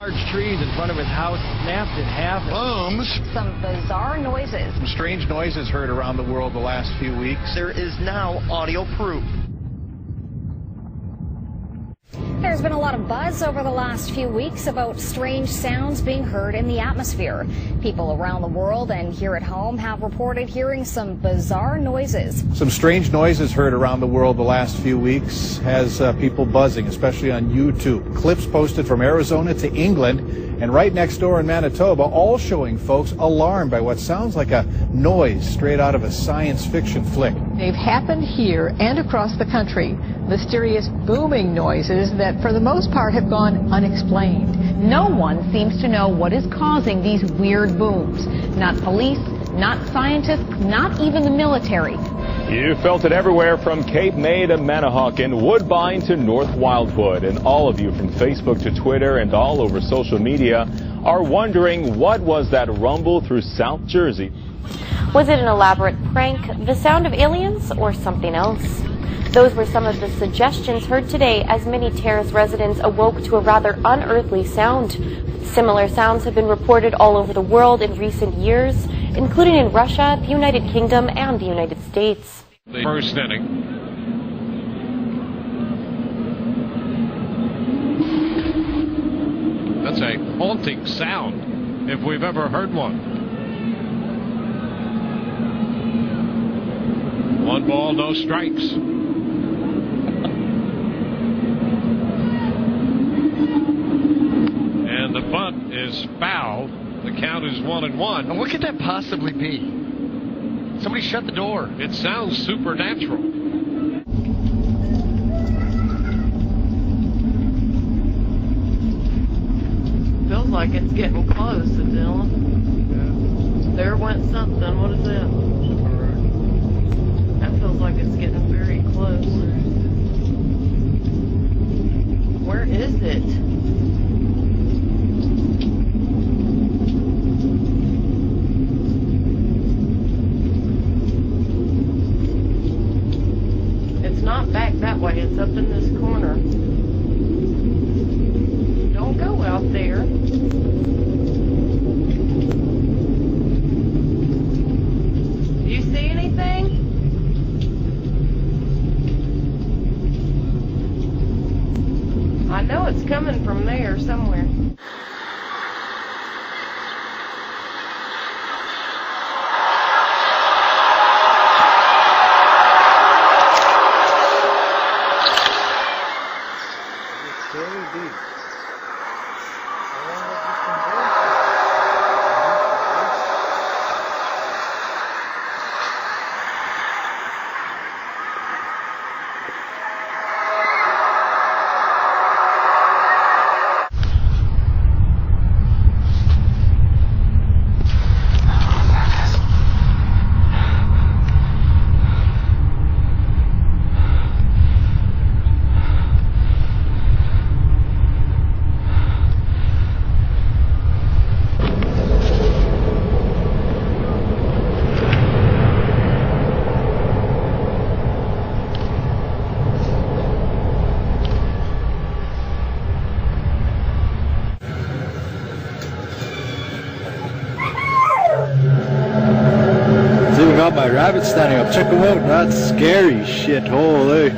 Large trees in front of his house snapped in half. Booms. Some bizarre noises. Some strange noises heard around the world the last few weeks. There is now audio proof. There's been a lot of buzz over the last few weeks about strange sounds being heard in the atmosphere. People around the world and here at home have reported hearing some bizarre noises. Some strange noises heard around the world the last few weeks has people buzzing, especially on YouTube. Clips posted from Arizona to England and right next door in Manitoba, all showing folks alarmed by what sounds like a noise straight out of a science fiction flick. They've happened here and across the country. Mysterious booming noises that for the most part have gone unexplained. No one seems to know what is causing these weird booms. Not police, not scientists, not even the military. You felt it everywhere from Cape May to Manahawkin, Woodbine to North Wildwood. And all of you from Facebook to Twitter and all over social media are wondering, what was that rumble through South Jersey? Was it an elaborate prank, the sound of aliens, or something else? Those were some of the suggestions heard today as many Terrace residents awoke to a rather unearthly sound. Similar sounds have been reported all over the world in recent years, including in Russia, the United Kingdom, and the United States. The first inning. That's a haunting sound, if we've ever heard one. 1 ball, no strikes. And the bunt is foul. The count is 1-1. And what could that possibly be? Somebody shut the door. It sounds supernatural. Feels like it's getting close, Dylan. There went something. What is that? That feels like it's getting very close. Where is it? It's not back that way. It's up in this corner. Don't go out there. Do you see anything? I know it's coming from there somewhere. Got my rabbits standing up. Check them out. That's scary shit. Holy.